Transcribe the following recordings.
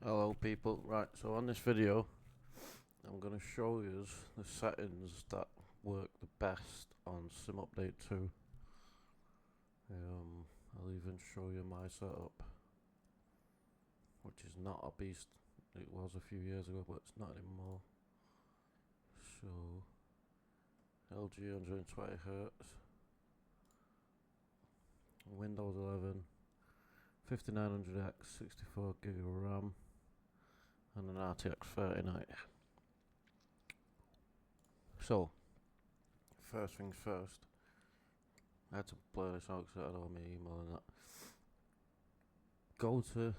Hello people, right, so on this video I'm going to show you the settings that work the best on Sim Update 2. I'll even show you my setup, which is not a beast. It was a few years ago, but it's not anymore. So LG 120Hz, Windows 11, 5900X, 64GB of RAM, and an RTX 3090. So, first things first, I had to blur this out because I had all my email and that. Go to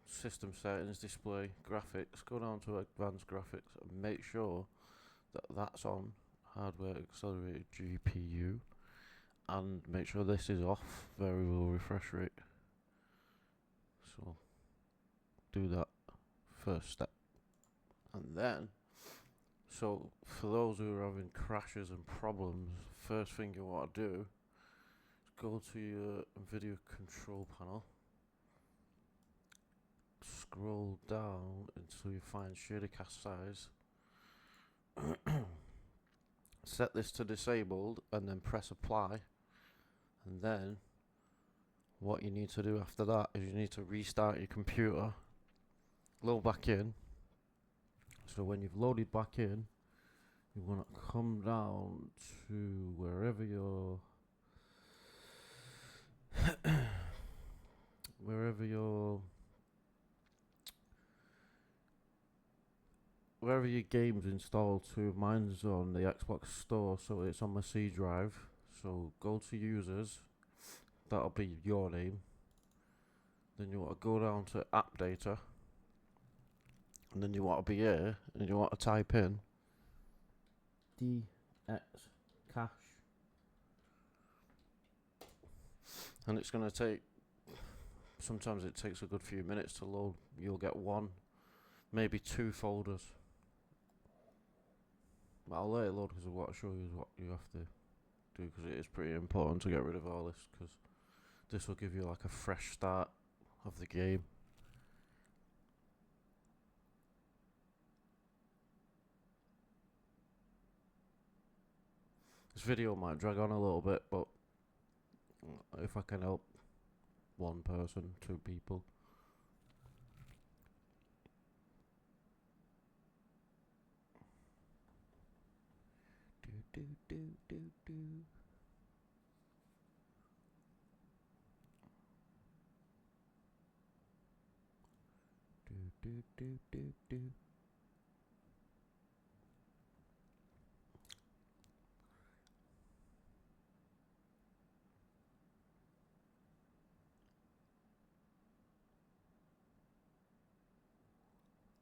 System Settings, Display, Graphics, go down to Advanced Graphics and make sure that that's on Hardware Accelerated GPU, and make sure this is off, Variable Refresh Rate. So, do that first step. And then, so for those who are having crashes and problems, first thing you want to do is go to your video control panel, scroll down until you find shader cast size, set this to disabled and then press apply. And then what you need to do after that is you need to restart your computer, load back in. So when you've loaded back in, you want to come down to wherever your wherever your game's installed to. Mine's on the Xbox store, so it's on my C drive. So go to users, that'll be your name. Then you want to go down to app data, and then you want to be here and you want to type in DX cache, and it's going to take, sometimes it takes a good few minutes to load. You'll get one, maybe two folders, but I'll let it load because what I show you is what you have to do, because it is pretty important to get rid of all this, because this will give you like a fresh start of the game. This video might drag on a little bit, but if I can help one person, two people. Do. Do.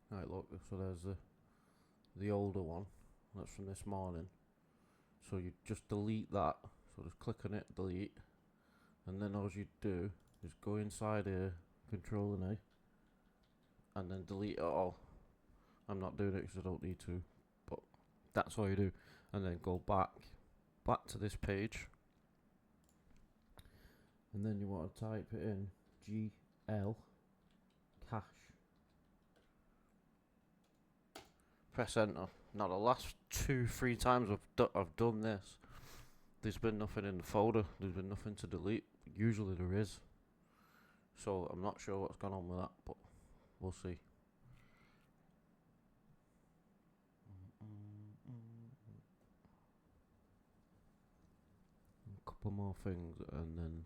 Right, look, so there's the older one. That's from this morning. So you just delete that. So just click on it, delete, and then all you do is go inside here, Control and A, and then delete it all. I'm not doing it because I don't need to, but that's all you do. And then go back to this page, and then you want to type it in GL cache. Press enter. Now the last 2-3 times I've done this, there's been nothing in the folder. There's been nothing to delete. Usually there is. So I'm not sure what's gone on with that, but we'll see. A couple more things and then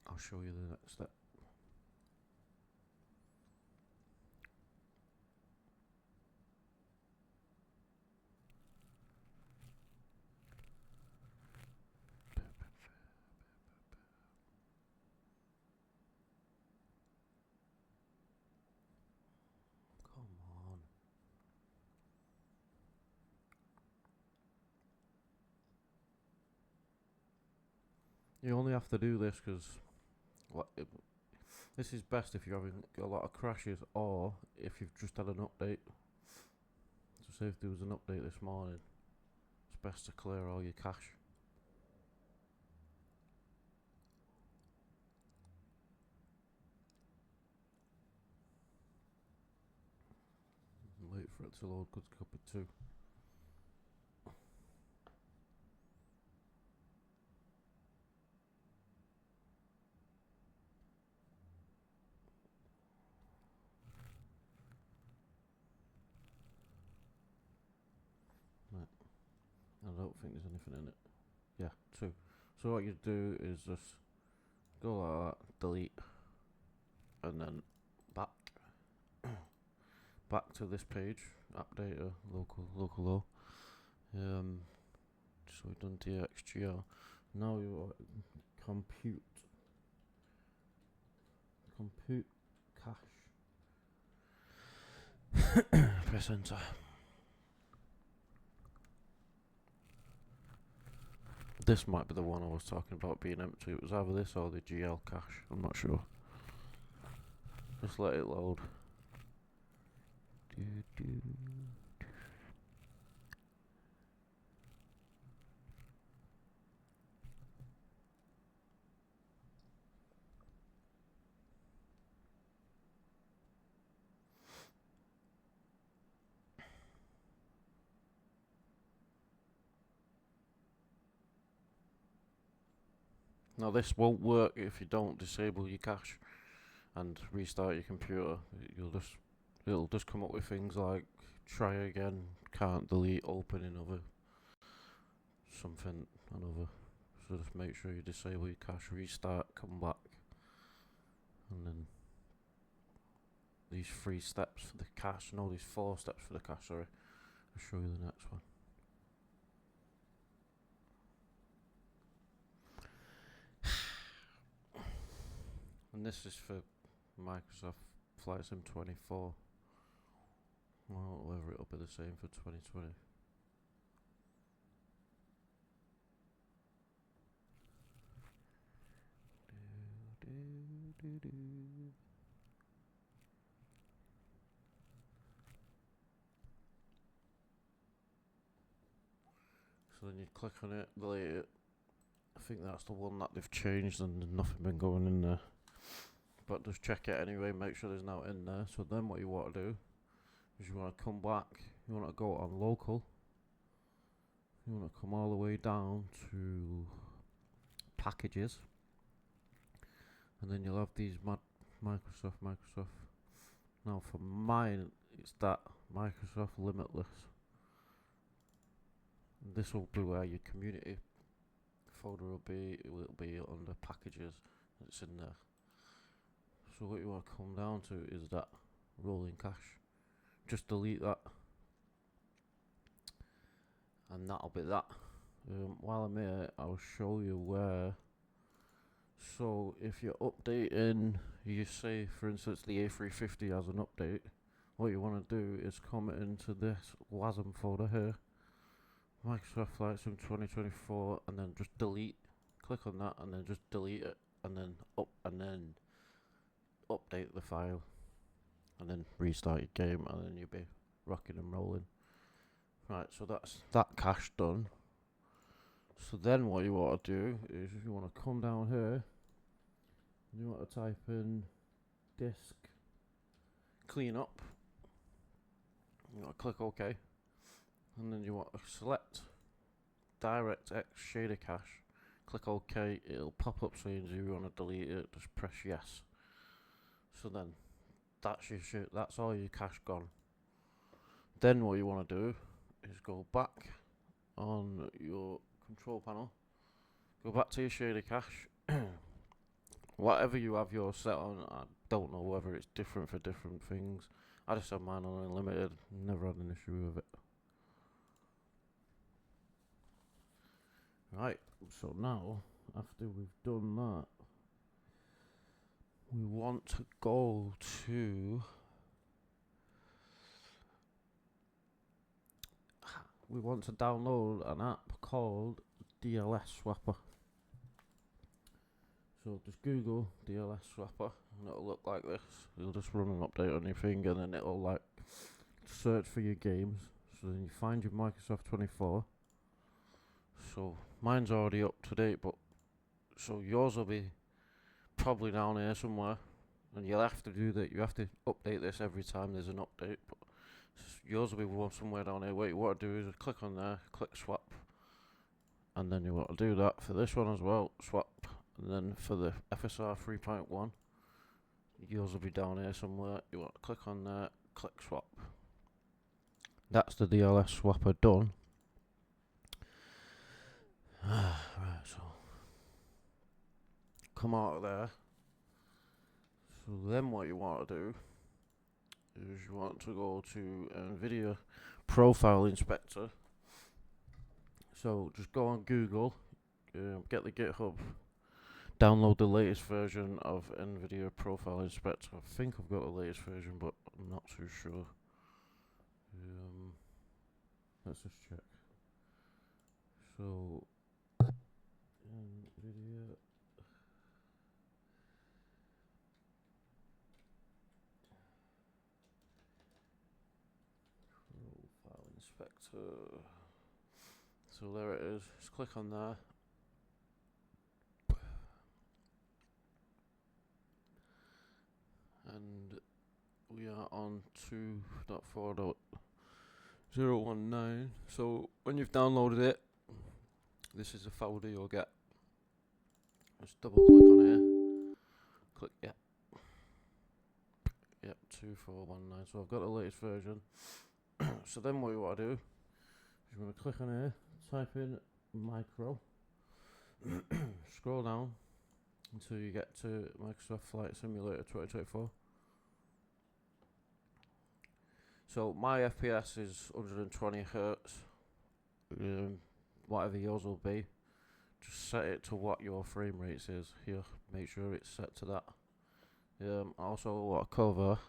I'll show you the next step. Come on. You only have to do this because this is best if you're having a lot of crashes, or if you've just had an update. So say if there was an update this morning, it's best to clear all your cache. wait to load good copy 2. Right. I don't think there's anything in it. Yeah, 2. So what you do is just go like that, delete, and then back. Back to this page, app data, local low. So we've done dxgr. Now we want compute cache. Press enter. This might be the one I was talking about being empty. It was either this or the GL cache. I'm not sure. Just let it load. Now this won't work if you don't disable your cache and restart your computer. It'll just come up with things like try again, can't delete, open another, something, another. So just make sure you disable your cache, restart, come back, and then these 3 steps for the cache, no, these 4 steps for the cache, sorry. I'll show you the next one. And this is for Microsoft Flight Sim 24. Well, whether it'll be the same for 2020. So then you click on it, delete it. I think that's the one that they've changed and there's nothing been going in there. But just check it anyway, make sure there's nothing in there. So then what you want to do is you want to come back, you want to go on local. You want to come all the way down to packages. And then you'll have these Microsoft. Now for mine, it's that Microsoft Limitless. This will be where your community folder will be. It will be under packages. It's in there. So what you want to come down to is that rolling cache. Just delete that, and that'll be that. While I'm here, I'll show you where. So if you're updating, you say for instance the A350 has an update, what you want to do is come into this WASM folder here, Microsoft Flight Sim 2024, and then just delete. Click on that and then just delete it, and then update the file, and then restart your game, and then you'll be rocking and rolling. Right, so that's that cache done. So then what you want to do is you want to come down here, you want to type in disk cleanup, you want to click OK, and then you want to select DirectX shader cache, click OK, it'll pop up saying do you want to delete it, just press yes. So then that's your shit, that's all your cache gone. Then what you want to do is go back on your control panel, go back to your shader cache. Whatever you have yours set on, I don't know whether it's different for different things. I just have mine on unlimited, never had an issue with it. Right, so now, after we've done that, we want to go to, we want to download an app called DLS Swapper. So just Google DLS Swapper and it'll look like this. You'll just run an update on your thing and then it'll like search for your games. So then you find your Microsoft 24. So mine's already up to date, but so yours will be probably down here somewhere, and you'll have to do that. You have to update this every time there's an update. But Yours will be one somewhere down here. What you want to do is click on there, click swap, and then you want to do that for this one as well, swap, and then for the FSR 3.1, yours will be down here somewhere. You want to click on there, click swap. That's the DLS swapper done. Right, so come out of there. So then what you want to do is you want to go to NVIDIA Profile Inspector. So just go on Google, get the GitHub, download the latest version of NVIDIA Profile Inspector. I think I've got the latest version, but I'm not too sure. Let's just check. So NVIDIA Profile Inspector. So there it is. Just click on there. And we are on 2.4.019. So when you've downloaded it, this is the folder you'll get. Just double click on here. Click yep. Yep, 2.4.19. So I've got the latest version. So then what you want to do is you want to click on here, type in micro, scroll down until you get to Microsoft Flight Simulator 2024. So my FPS is 120 Hertz. Whatever yours will be, just set it to what your frame rate is. Here, make sure it's set to that. Also, what I cover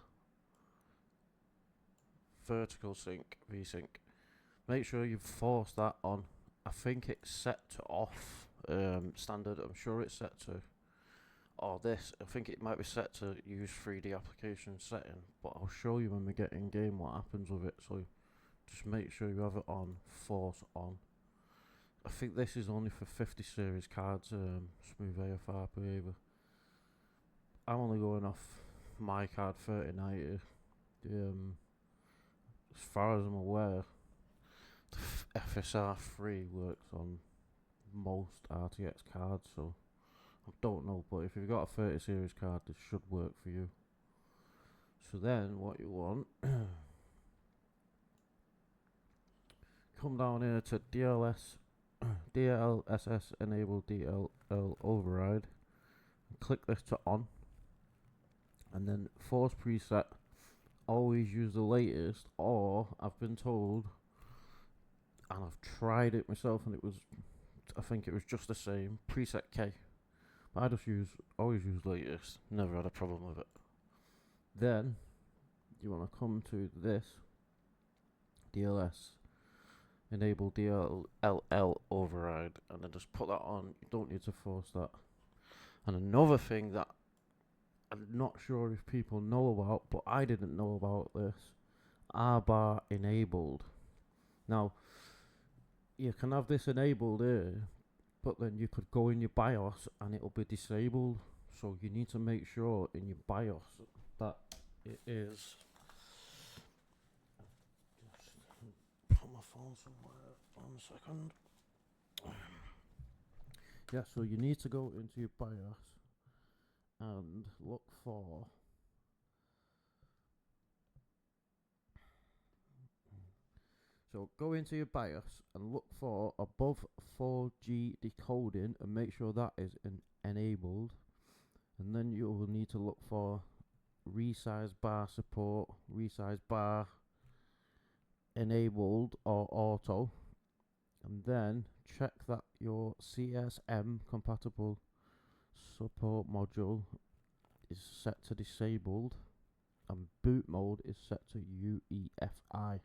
vertical sync, VSync. Make sure you force that on. I think it's set to off standard. I'm sure it's set to. Or this, I think it might be set to use 3D application setting, but I'll show you when we get in game what happens with it. So just make sure you have it on, force on. I think this is only for 50 series cards, smooth AFR behavior. I'm only going off my card 3090. As far as I'm aware, the FSR 3 works on most RTX cards, so I don't know, but if you've got a 30 series card, this should work for you. So then what you want, come down here to DLSS enable DLL override, and click this to on, and then force preset, always use the latest, or I've been told, and I've tried it myself and I think it was just the same, preset K. I always use latest, never had a problem with it. Then you want to come to this DLS enable DLL override, and then just put that on. You don't need to force that. And another thing that I'm not sure if people know about, but I didn't know about this, R bar enabled. Now you can have this enabled here, but then you could go in your BIOS and it'll be disabled. So you need to make sure in your BIOS that it is. Just put my phone somewhere. 1 second. Yeah, so you need to go into your BIOS and look for So go into your BIOS and look for above 4G decoding and make sure that is enabled. And then you will need to look for resize bar support, resize bar enabled or auto. And then check that your CSM compatible support module is set to disabled and boot mode is set to UEFI.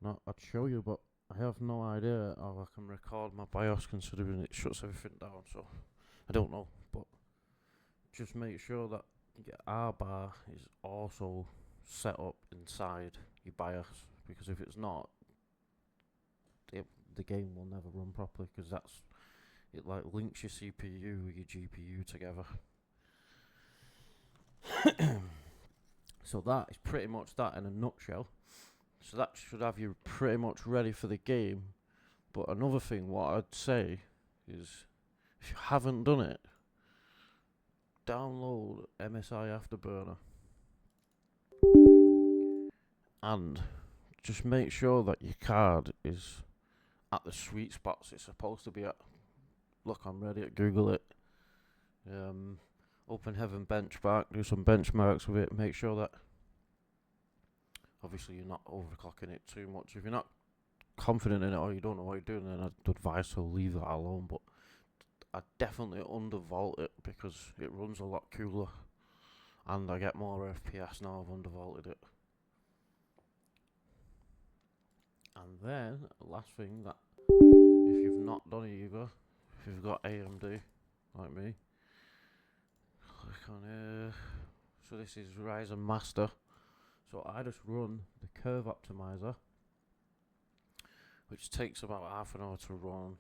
Now, I'd show you, but I have no idea how I can record my BIOS considering it shuts everything down, so I don't know, but just make sure that your R bar is also set up inside your BIOS, because if it's not, the game will never run properly, because it like links your CPU with your GPU together. So that is pretty much that in a nutshell. So that should have you pretty much ready for the game. But another thing, what I'd say is, if you haven't done it, download MSI Afterburner. And just make sure that your card is at the sweet spots it's supposed to be at. Look on Reddit, Google it. Open Heaven benchmark, do some benchmarks with it. Make sure that obviously you're not overclocking it too much. If you're not confident in it or you don't know what you're doing, then I'd advise to leave that alone. But I definitely undervolt it because it runs a lot cooler and I get more FPS now I've undervolted it. And then, last thing, that if you've not done it either, if you've got AMD like me, click on here. So this is Ryzen Master. So I just run the curve optimizer, which takes about half an hour to run.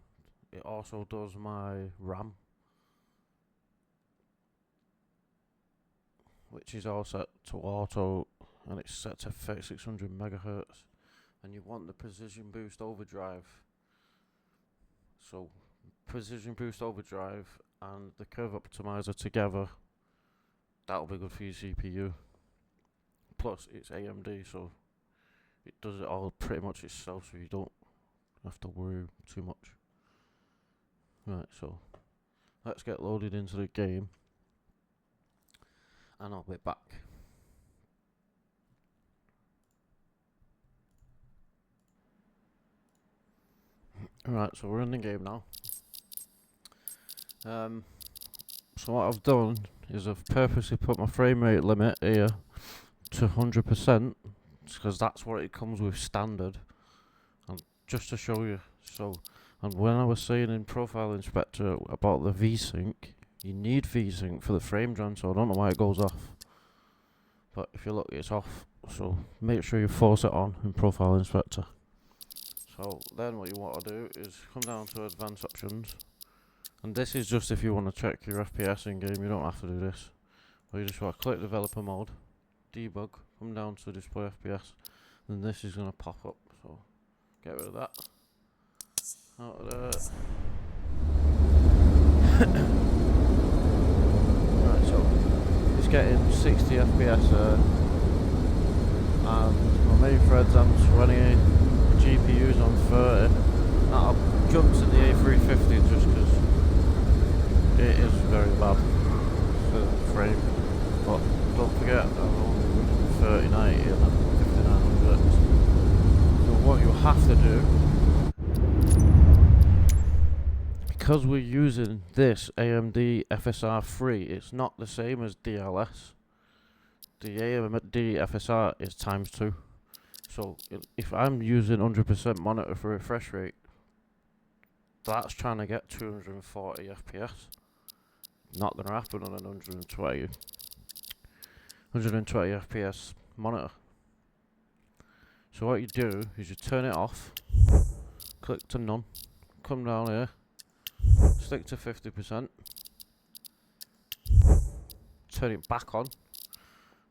It also does my RAM, which is all set to auto, and it's set to 3600 megahertz. And you want the Precision Boost Overdrive. So Precision Boost Overdrive and the Curve Optimizer together, that'll be good for your CPU. Plus it's AMD, so it does it all pretty much itself, so you don't have to worry too much. Right, so let's get loaded into the game and I'll be back. Right, so we're in the game now. So what I've done is I've purposely put my frame rate limit here to 100%, because that's what it comes with standard, and just to show you. So, and when I was saying in Profile Inspector about the VSync, you need VSync for the frame drum, so I don't know why it goes off. But if you look, it's off, so make sure you force it on in Profile Inspector. So then what you want to do is come down to advanced options, and this is just if you want to check your FPS in game. You don't have to do this, but you just want to click developer mode, debug, come down to display FPS, and this is going to pop up. So get rid of that, out of there. Right, so it's getting 60 FPS there, and my main thread's on 20. GPU's on 30. I'll jump to the A350 just because it is very bad for the frame. But don't forget, I'm only running 3090 and 5900. So what you have to do, because we're using this AMD FSR3, it's not the same as DLS. The AMD FSR is ×2. So if I'm using 100% monitor for refresh rate, that's trying to get 240 FPS. Not going to happen on an 120 FPS monitor. So what you do is you turn it off, click to none, come down here, stick to 50%, turn it back on.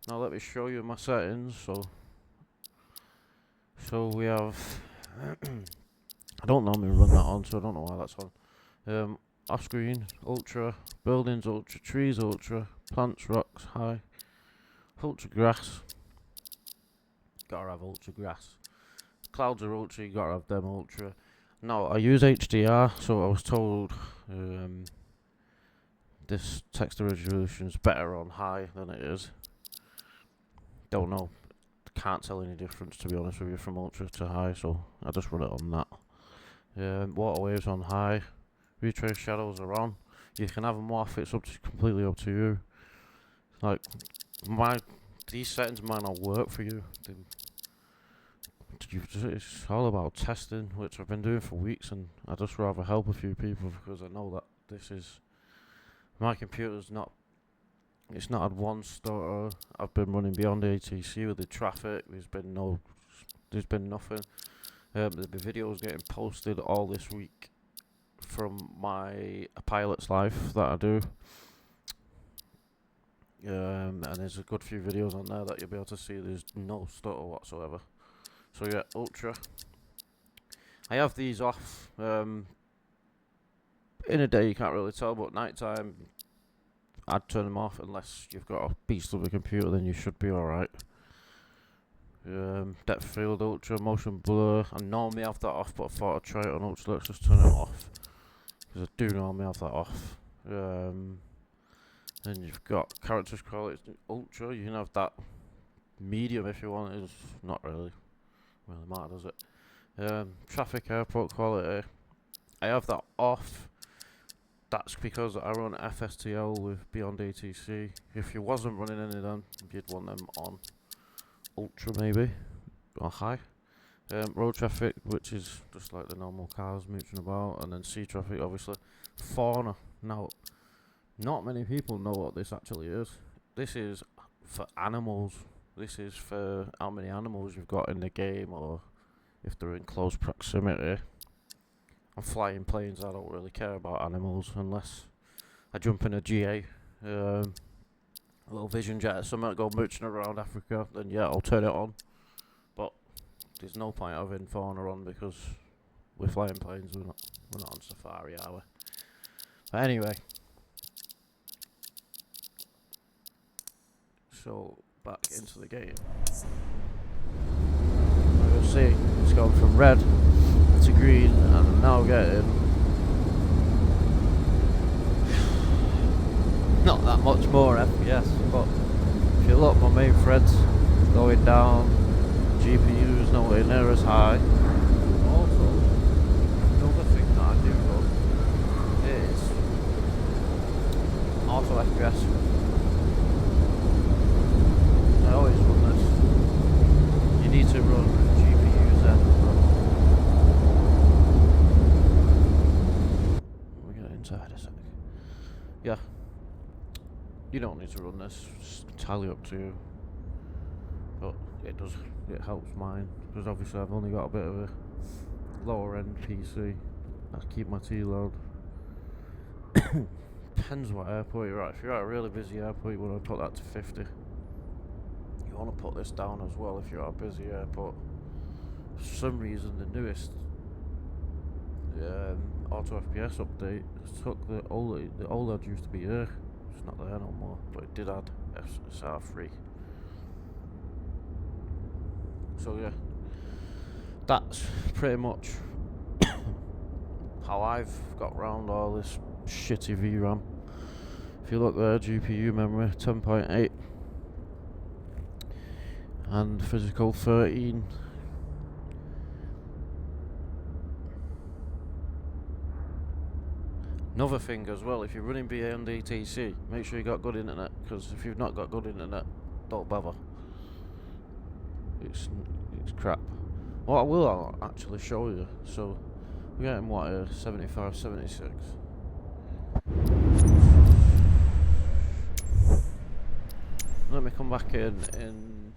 Now let me show you my settings. So we have, I don't normally run that on, so I don't know why that's on. Off screen, ultra, buildings ultra, trees ultra, plants, rocks, high, ultra grass, gotta have ultra grass. Clouds are ultra, you gotta have them ultra. Now I use HDR, so I was told this texture resolution is better on high than it is. Don't know. Can't tell any difference, to be honest with you, from ultra to high, so I just run it on that. Water waves on high, retrace shadows are on. You can have them off, it's completely up to you. Like these settings might not work for you. It's all about testing, which I've been doing for weeks, and I just rather help a few people because I know that my computer's not. It's not had one stutter. I've been running beyond ATC with the traffic. There's been nothing. There'll be videos getting posted all this week from my pilot's life that I do. and there's a good few videos on there that you'll be able to see there's no stutter whatsoever. So yeah, ultra. I have these off. In a day you can't really tell, but night time I'd turn them off unless you've got a beast of a computer, then you should be alright. Depth of field, ultra, motion blur. I normally have that off, but I thought I'd try it on ultra. Let's just turn it off, because I do normally have that off. Then you've got characters quality, ultra. You can have that medium if you want. It's not really matter, does it? Traffic airport quality, I have that off. That's because I run FSTL with Beyond ATC. If you wasn't running any of them, you'd want them on ultra maybe, or high. Road traffic, which is just like the normal cars mooching about, and then sea traffic, obviously. Fauna. Now, not many people know what this actually is. This is for animals. This is for how many animals you've got in the game, or if they're in close proximity. I'm flying planes, I don't really care about animals unless I jump in a GA, a little vision jet or something, go mooching around Africa, then yeah, I'll turn it on. But there's no point having fauna on because we're flying planes, we're not on safari, are we? But anyway, so back into the game. You'll see it's gone from red to green, and I'm now getting not that much more FPS, but if you look, my main thread's going down, GPU's nowhere near as high. Also, another thing that I do run is auto FPS. I always run this. You need to run GPUs then. We'll get inside a sec. Yeah. You don't need to run this, it's entirely up to you. But it helps mine, because obviously I've only got a bit of a lower end PC. I keep my T-load. Depends what airport you're at. If you're at a really busy airport, you want to put that to 50. You want to put this down as well if you're at a busy airport. For some reason, the newest auto FPS update took the OLED used to be here. It's not there no more, but it did add SR3. So yeah, that's pretty much how I've got around all this shitty VRAM. If you look there, GPU memory 10.8 and physical 13. Another thing as well, if you're running Beyond ATC, make sure you got good internet, because if you've not got good internet, don't bother. It's crap. What I will actually show you, so we're getting what, 75, 76. Let me come back in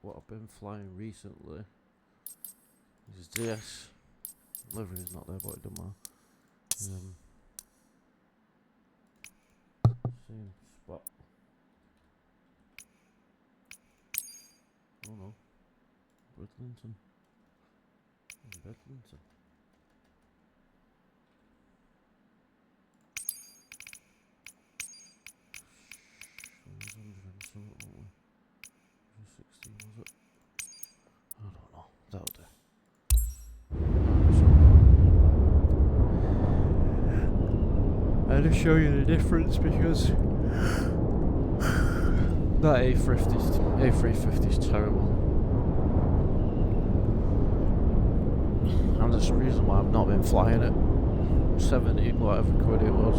what I've been flying recently. This is DS. Livery's not there, but it don't matter. Same spot. Oh no. Bridlington. Bedlington. Was it? I don't know. That'll do. I'll just show you the difference, because that A350 is terrible. And there's a reason why I've not been flying it. 70 whatever quid it was.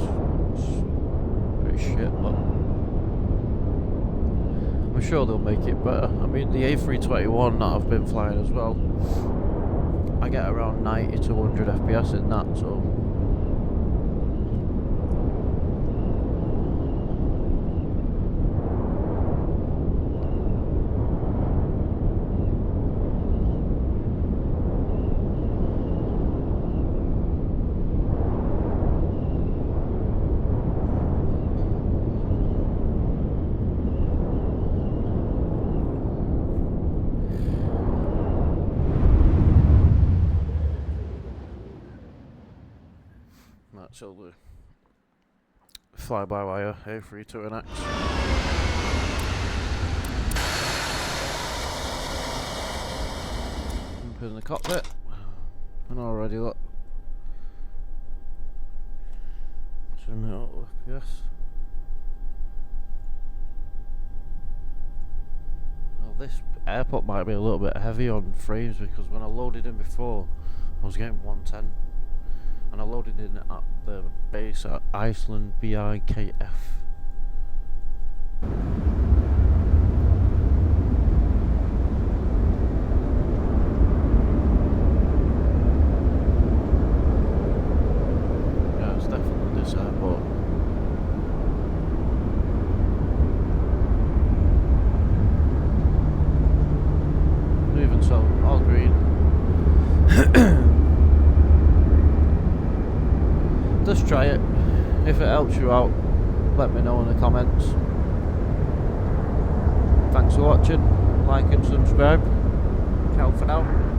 It's pretty shit, but I'm sure they'll make it better. I mean, the A321 that I've been flying as well, I get around 90 to 100 FPS in that, so till the fly-by-wire A32NX. Jump in the cockpit, and already look. Turn it up, yes. Well, this airport might be a little bit heavy on frames because when I loaded in before, I was getting 110. And I loaded in at the base at Iceland BIKF. Yeah, it's definitely this airport. Even so, all green. Just try it. If it helps you out, let me know in the comments. Thanks for watching. Like and subscribe. Ciao for now.